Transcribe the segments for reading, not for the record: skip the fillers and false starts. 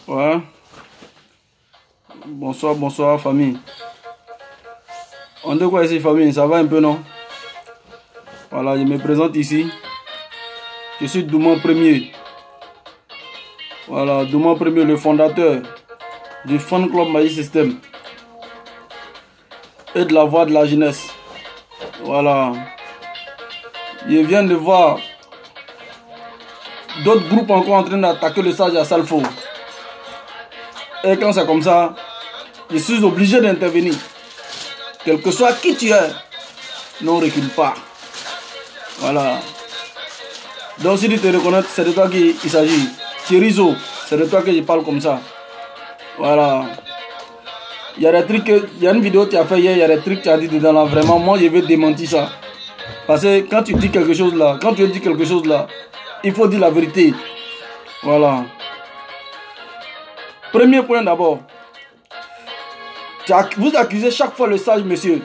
Ouais. Bonsoir, bonsoir famille. On dit quoi ici famille? Ça va un peu non? Voilà, je me présente ici. Je suis Douman Premier. Voilà, Douman Premier, le fondateur du fan club Magic System et de la voix de la jeunesse. Voilà. Je viens de voir d'autres groupes encore en train d'attaquer le sage à Salfo. Et quand c'est comme ça, je suis obligé d'intervenir. Quel que soit qui tu es, non recule pas. Voilà. Donc si tu te reconnais, c'est de toi qu'il s'agit. Thierryzo, c'est de toi que je parle comme ça. Voilà. Il y a des trucs, il y a une vidéo que tu as fait hier, il y a des trucs que tu as dit dedans là. Vraiment, moi je vais démentir ça. Parce que quand tu dis quelque chose là, quand tu dis quelque chose là, il faut dire la vérité. Voilà. Premier point d'abord. Vous accusez chaque fois le sage monsieur.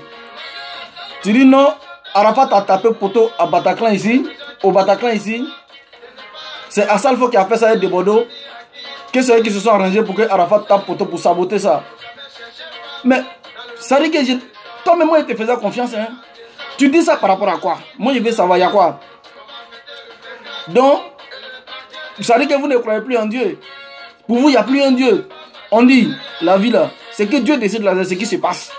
Tu dis non, Arafat a tapé poteau à Bataclan ici, au Bataclan ici. C'est Assalfo qui a fait ça avec des Bordeaux. Que c'est eux qui se sont arrangés pour que Arafat tape poteau pour saboter ça. Mais ça dit que toi-même moi je te faisais confiance. Hein? Tu dis ça par rapport à quoi? Moi je veux savoir, il y a quoi? Donc, ça dit que vous ne croyez plus en Dieu. Pour vous, il n'y a plus un Dieu. On dit, la vie là, c'est que Dieu décide là, c'est ce qui se passe.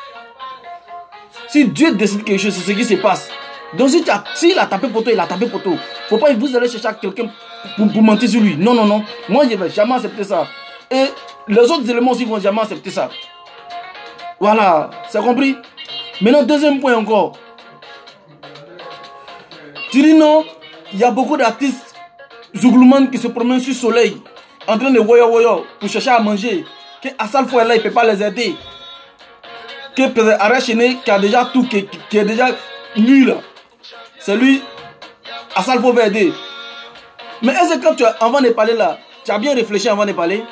Si Dieu décide quelque chose, c'est ce qui se passe. Donc si il a tapé poteau, il a tapé poteau. Faut pas que vous allez chercher quelqu'un pour mentir sur lui. Non, non, non. Moi, je ne vais jamais accepter ça. Et les autres éléments aussi ne vont jamais accepter ça. Voilà, c'est compris? Maintenant, deuxième point encore. Tu dis non, il y a beaucoup d'artistes Zouglouman qui se promènent sur le soleil, en train de woyo pour chercher à manger. Que Assalfo est là, il ne peut pas les aider. Que Arachene qui a déjà tout, qui est déjà nul. C'est lui, Assalfo va aider. Mais est-ce que quand tu as, avant de parler là, tu as bien réfléchi avant de parler?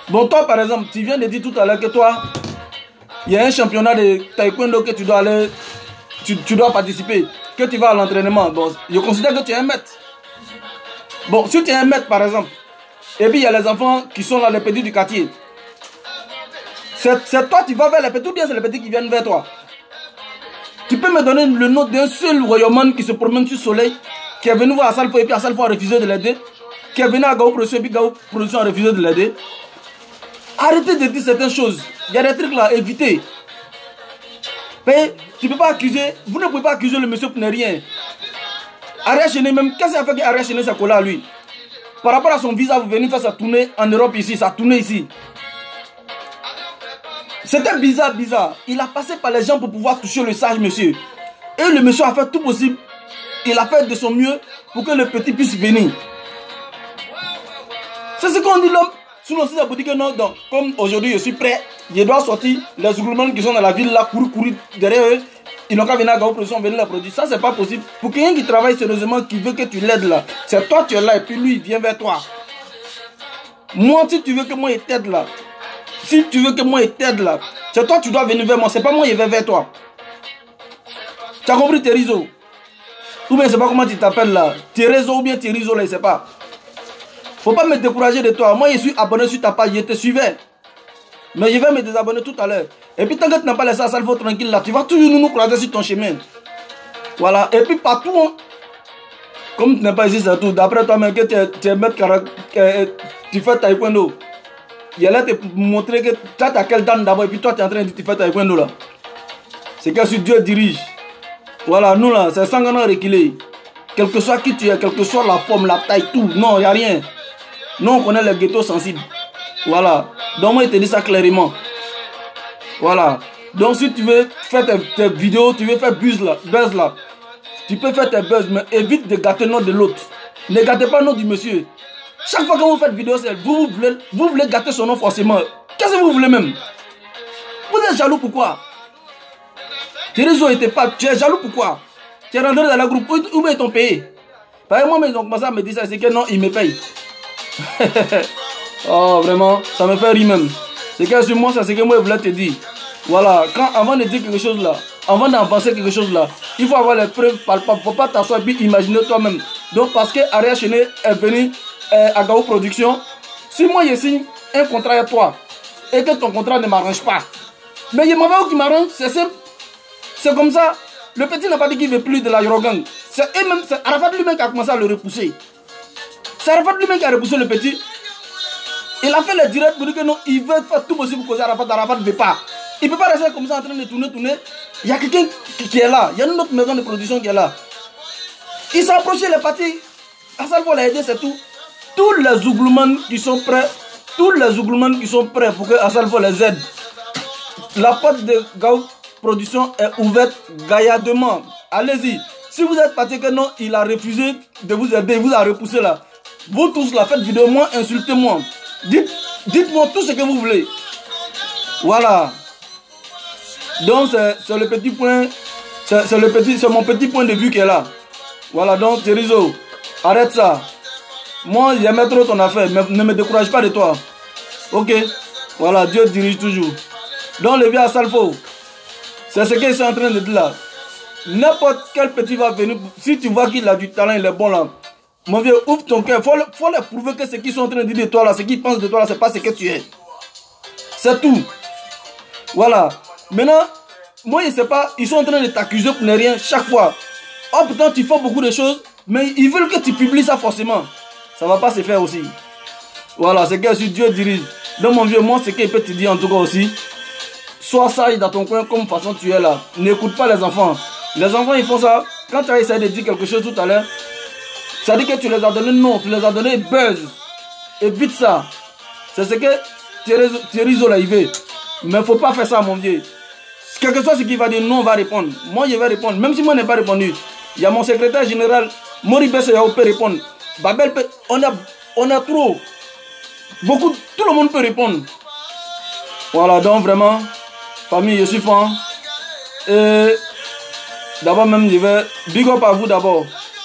Bon, toi par exemple, tu viens de dire tout à l'heure que toi, il y a un championnat de taekwondo que tu dois aller, tu dois participer, que tu vas à l'entraînement. Bon, je considère que tu es un maître. Bon, si tu es un maître par exemple, et puis il y a les enfants qui sont là, les petits du quartier. C'est toi, tu vas vers les petits, ou bien c'est les petits qui viennent vers toi. Tu peux me donner le nom d'un seul royaume qui se promène sur le soleil, qui est venu voir Assalfo et puis Assalfo a refusé de l'aider, qui est venu à Gao Production et puis Gao Production a refusé de l'aider. Arrêtez de dire certaines choses. Il y a des trucs là, évitez. Mais tu ne peux pas accuser, vous ne pouvez pas accuser le monsieur pour ne rien. Arachene même, qu'est-ce qu'il a fait qu'Arachene s'est collé à lui? Par rapport à son visa, vous venez faire sa tournée en Europe ici, sa tournée ici. C'était bizarre. Il a passé par les gens pour pouvoir toucher le sage monsieur. Et le monsieur a fait tout possible. Il a fait de son mieux pour que le petit puisse venir. C'est ce qu'on dit l'homme. Sinon, si ça vous dit que non, donc, comme aujourd'hui je suis prêt, je dois sortir les Zouglouman qui sont dans la ville là, courir derrière eux. Ils n'ont qu'à venir à Gao Production, venir la produire. Ça, c'est pas possible. Pour quelqu'un qui travaille sérieusement, qui veut que tu l'aides là, c'est toi, tu es là, et puis lui, il vient vers toi. Moi, si tu veux que moi, il t'aide là, c'est toi, tu dois venir vers moi. C'est pas moi, il va vers toi. Tu as compris, Thierryzo? Ou bien, c'est pas comment tu t'appelles là. Thierryzo ou bien Thierryzo là, il sait pas. Faut pas me décourager de toi. Moi, je suis abonné sur ta page, je te suivais. Mais je vais me désabonner tout à l'heure. Et puis, tant que tu n'as pas laissé Assalfo tranquille là, tu vas toujours nous croiser sur ton chemin. Voilà. Et puis, partout, hein, comme tu n'es pas ici, c'est tout. D'après toi-même, que tu es maître, tu fais taekwondo. Il allait te montrer que tu as quelle dame d'abord. Et puis, toi, tu es en train de dire que tu fais taekwondo là. C'est que si Dieu dirige. Voilà, nous là, c'est sans gagnant reculé. Quel que soit qui tu es, quelle que soit la forme, la taille, tout. Non, il n'y a rien. Nous, on connaît les ghettos sensibles. Voilà. Donc, moi, je te dis ça clairement. Voilà. Donc, si tu veux faire tes vidéos, tu veux faire buzz là, tu peux faire tes buzz, mais évite de gâter le nom de l'autre. Ne gâtez pas le nom du monsieur. Chaque fois que vous faites vidéo, vous voulez gâter son nom forcément. Qu'est-ce que vous voulez même? Vous êtes jaloux pourquoi? Thierryzo était pas. Tu es jaloux pourquoi? Tu es rentré dans la groupe. Où est ton payé? Par exemple, moi, ils ont commencé à me dire ça, c'est que non, ils me payent. Oh, vraiment, ça me fait rire même. C'est que sur moi, c'est ce que moi je voulais te dire. Voilà, avant de dire quelque chose là, avant d'avancer quelque chose là, il faut avoir les preuves palpables. Il ne faut pas t'asseoir et puis imaginer toi-même. Donc, parce que Ariel Chené est venu à Gao Production, Si moi je signe un contrat avec toi et que ton contrat ne m'arrange pas, mais il y a Mavao qui m'arrange, c'est simple. C'est comme ça. Le petit n'a pas dit qu'il ne veut plus de la Yorogang. C'est Arafat lui-même qui a commencé à le repousser. C'est Arafat lui-même qui a repoussé le petit. Il a fait le direct pour dire que non, il veut faire tout possible pour causer Arafat. Arafat ne veut pas. Il ne peut pas rester comme ça en train de tourner. Il y a quelqu'un qui est là. Il y a une autre maison de production qui est là. Il s'est approché, les partis. Assalfo l'a aidé, c'est tout. Tous les Zougloumans qui sont prêts, pour que Assalfo les aide. La porte de Gao Production est ouverte gaillardement. Allez-y. Si vous êtes parti que non, il a refusé de vous aider, il vous a repoussé là. Vous tous là, faites vidéo, moi, insultez-moi. Dites-moi tout ce que vous voulez. Voilà. Donc c'est le petit point, c'est mon petit point de vue qui est là. Voilà, donc Thérizo, arrête ça. Moi, j'aime trop ton affaire, mais ne me décourage pas de toi. Ok. Voilà, Dieu dirige toujours. Donc le vieux Assalfo, c'est ce qu'ils sont en train de dire là. N'importe quel petit va venir, si tu vois qu'il a du talent, il est bon là. Mon vieux, ouvre ton cœur. Faut leur prouver que ce qu'ils sont en train de dire de toi là, ce qu'ils pensent de toi là, c'est pas ce que tu es. C'est tout. Voilà. Maintenant, moi je sais pas, ils sont en train de t'accuser pour ne rien chaque fois. Oh putain, tu fais beaucoup de choses, mais ils veulent que tu publies ça forcément. Ça va pas se faire aussi. Voilà, c'est que si Dieu dirige. Donc mon vieux, moi ce qu'il peut te dire en tout cas aussi, sois sage dans ton coin comme façon tu es là. N'écoute pas les enfants. Les enfants ils font ça. Quand tu as essayé de dire quelque chose tout à l'heure, ça dit que tu les as donné non, tu les as donné buzz. Évite ça. C'est ce que Thérizo là il veut. Mais faut pas faire ça mon vieux. Quel que soit ce qu'il va dire, non on va répondre. Moi je vais répondre. Même si moi je n'ai pas répondu. Il y a mon secrétaire général, Mori Bessayao peut répondre. Babel peut, on a trop. Beaucoup, tout le monde peut répondre. Voilà, donc vraiment, famille, je suis fan. Et d'abord même, je vais big up à vous d'abord.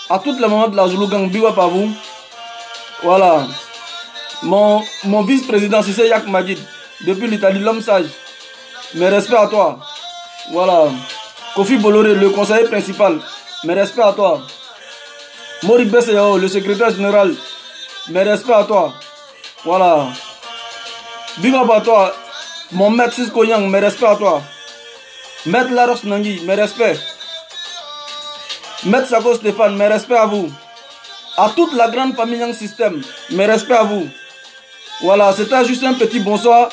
À toutes les moments de la Zulu Gang, big up à vous. Voilà. Mon vice-président, c'est Yak Magid. Depuis l'Italie, l'homme sage. Mes respects à toi. Voilà. Kofi Bolloré, le conseiller principal. Mes respects à toi. Mori Bessayao, le secrétaire général. Mes respects à toi. Voilà. Big up à toi. Mon maître Sisko Yang, mes respects à toi. Maître Laros Nangui, mes respects. Maître Sako Stéphane, mes respects à vous. À toute la grande famille Yang System, mes respects à vous. Voilà, c'était juste un petit bonsoir,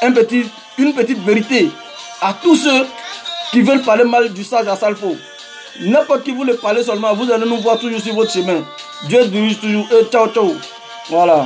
une petite vérité à tous ceux qui veulent parler mal du sage Assalfo. N'importe qui voulait parler seulement, vous allez nous voir toujours sur votre chemin. Dieu dirige toujours. Et ciao, ciao. Voilà.